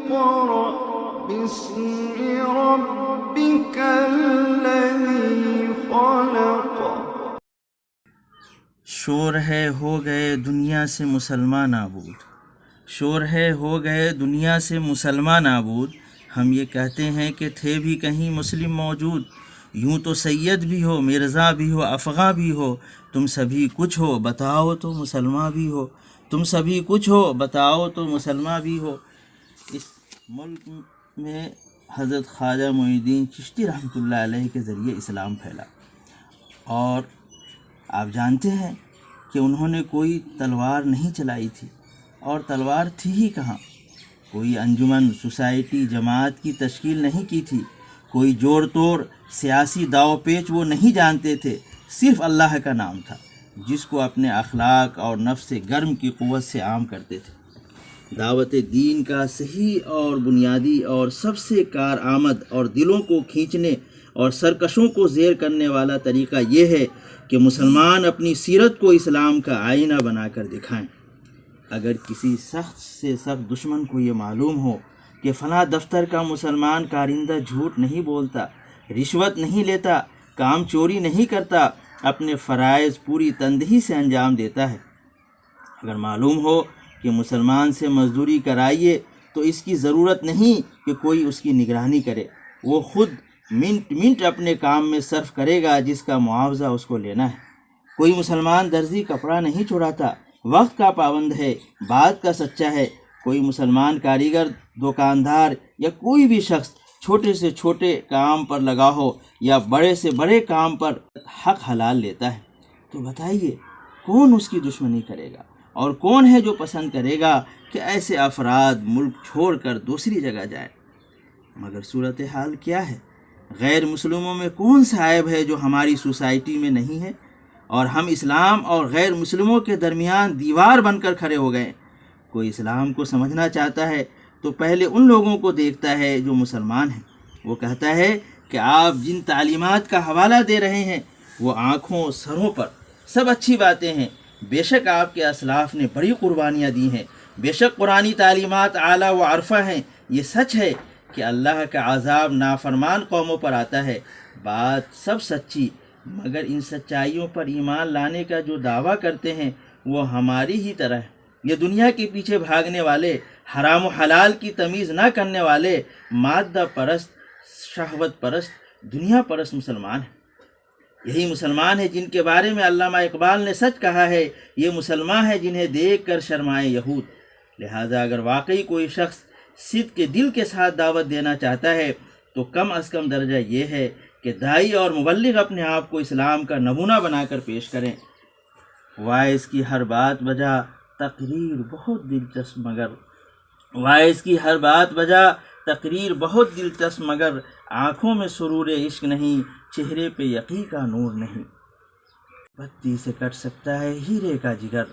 اقرأ باسم ربك الذی خلق۔ شور ہے ہو گئے دنیا سے مسلمان نابود، شور ہے ہو گئے دنیا سے مسلمان نابود، ہم یہ کہتے ہیں کہ تھے بھی کہیں مسلم موجود، یوں تو سید بھی ہو مرزا بھی ہو افغاں بھی ہو، تم سبھی کچھ ہو بتاؤ تو مسلمان بھی ہو، تم سبھی کچھ ہو بتاؤ تو مسلمان بھی ہو۔ اس ملک میں حضرت خواجہ معین الدین چشتی رحمۃ اللہ علیہ کے ذریعے اسلام پھیلا، اور آپ جانتے ہیں کہ انہوں نے کوئی تلوار نہیں چلائی تھی، اور تلوار تھی ہی کہاں، کوئی انجمن سوسائٹی جماعت کی تشکیل نہیں کی تھی، کوئی جوڑ توڑ سیاسی داؤ پیچ وہ نہیں جانتے تھے، صرف اللہ کا نام تھا جس کو اپنے اخلاق اور نفس گرم کی قوت سے عام کرتے تھے۔ دعوت دین کا صحیح اور بنیادی اور سب سے کارآمد اور دلوں کو کھینچنے اور سرکشوں کو زیر کرنے والا طریقہ یہ ہے کہ مسلمان اپنی سیرت کو اسلام کا آئینہ بنا کر دکھائیں۔ اگر کسی سخت سے سخت دشمن کو یہ معلوم ہو کہ فلاں دفتر کا مسلمان کارندہ جھوٹ نہیں بولتا، رشوت نہیں لیتا، کام چوری نہیں کرتا، اپنے فرائض پوری تندہی سے انجام دیتا ہے، اگر معلوم ہو کہ مسلمان سے مزدوری کرائیے تو اس کی ضرورت نہیں کہ کوئی اس کی نگرانی کرے، وہ خود منٹ منٹ اپنے کام میں صرف کرے گا جس کا معاوضہ اس کو لینا ہے۔ کوئی مسلمان درزی کپڑا نہیں چڑھاتا، وقت کا پابند ہے، بات کا سچا ہے۔ کوئی مسلمان کاریگر، دکاندار یا کوئی بھی شخص چھوٹے سے چھوٹے کام پر لگا ہو یا بڑے سے بڑے کام پر حق حلال لیتا ہے، تو بتائیے کون اس کی دشمنی کرے گا، اور کون ہے جو پسند کرے گا کہ ایسے افراد ملک چھوڑ کر دوسری جگہ جائیں؟ مگر صورتحال کیا ہے؟ غیر مسلموں میں کون سا عیب ہے جو ہماری سوسائٹی میں نہیں ہے، اور ہم اسلام اور غیر مسلموں کے درمیان دیوار بن کر کھڑے ہو گئے۔ کوئی اسلام کو سمجھنا چاہتا ہے تو پہلے ان لوگوں کو دیکھتا ہے جو مسلمان ہیں، وہ کہتا ہے کہ آپ جن تعلیمات کا حوالہ دے رہے ہیں وہ آنکھوں سروں پر سب اچھی باتیں ہیں، بے شک آپ کے اسلاف نے بڑی قربانیاں دی ہیں، بے شک قرآنی تعلیمات اعلیٰ و عرفہ ہیں، یہ سچ ہے کہ اللہ کا عذاب نافرمان قوموں پر آتا ہے، بات سب سچی، مگر ان سچائیوں پر ایمان لانے کا جو دعویٰ کرتے ہیں وہ ہماری ہی طرح ہے۔ یہ دنیا کے پیچھے بھاگنے والے، حرام و حلال کی تمیز نہ کرنے والے، مادہ پرست، شہوت پرست، دنیا پرست مسلمان ہیں۔ یہی مسلمان ہے جن کے بارے میں علامہ اقبال نے سچ کہا ہے، یہ مسلمان ہے جنہیں دیکھ کر شرمائے یہود۔ لہٰذا اگر واقعی کوئی شخص صدق کے دل کے ساتھ دعوت دینا چاہتا ہے تو کم از کم درجہ یہ ہے کہ داعی اور مبلغ اپنے آپ کو اسلام کا نمونہ بنا کر پیش کریں۔ وائس کی ہر بات بجا تقریر بہت دلچسپ مگر وائس کی ہر بات بجا تقریر بہت دلچسپ مگر آنکھوں میں سرور عشق نہیں، چہرے پہ یقین کا نور نہیں۔ پتی سے کٹ سکتا ہے ہیرے کا جگر،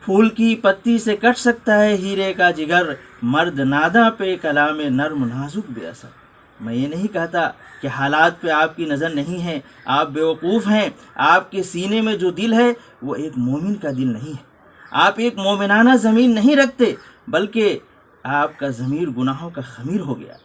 پھول کی پتی سے کٹ سکتا ہے ہیرے کا جگر، مرد ناداں پہ کلام نرم نازک بے اثر۔ میں یہ نہیں کہتا کہ حالات پہ آپ کی نظر نہیں ہے، آپ بیوقوف ہیں، آپ کے سینے میں جو دل ہے وہ ایک مومن کا دل نہیں ہے، آپ ایک مومنانہ ضمیر نہیں رکھتے، بلکہ آپ کا ضمیر گناہوں کا خمیر ہو گیا۔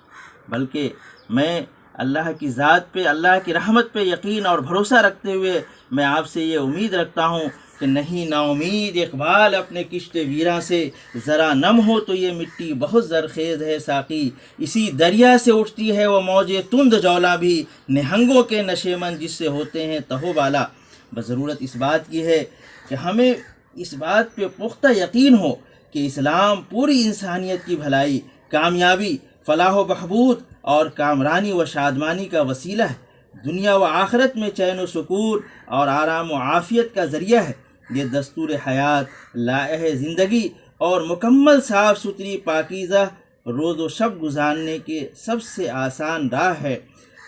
بلکہ میں اللہ کی ذات پہ، اللہ کی رحمت پہ یقین اور بھروسہ رکھتے ہوئے میں آپ سے یہ امید رکھتا ہوں کہ نہیں نا امید اقبال اپنے کشت ویراں سے، ذرا نم ہو تو یہ مٹی بہت زرخیز ہے ساقی، اسی دریا سے اٹھتی ہے وہ موجے تند جولا بھی، نہنگوں کے نشے من جس سے ہوتے ہیں تہو بالا۔ بس ضرورت اس بات کی ہے کہ ہمیں اس بات پہ پختہ یقین ہو کہ اسلام پوری انسانیت کی بھلائی، کامیابی، فلاح و بہبود اور کامرانی و شادمانی کا وسیلہ ہے، دنیا و آخرت میں چین و سکون اور آرام و عافیت کا ذریعہ ہے۔ یہ دستور حیات، لائحہ زندگی اور مکمل صاف ستھری پاکیزہ روز و شب گزارنے کے سب سے آسان راہ ہے۔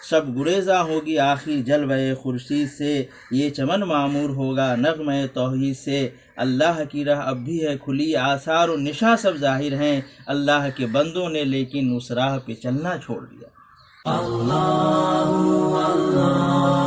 شب گریزاں ہوگی آخر جلوہ خورشید سے، یہ چمن معمور ہوگا نغمہ توحید سے۔ اللہ کی راہ اب بھی ہے کھلی، آثار و نشاں سب ظاہر ہیں، اللہ کے بندوں نے لیکن اس راہ پہ چلنا چھوڑ دیا۔ اللہ اللہ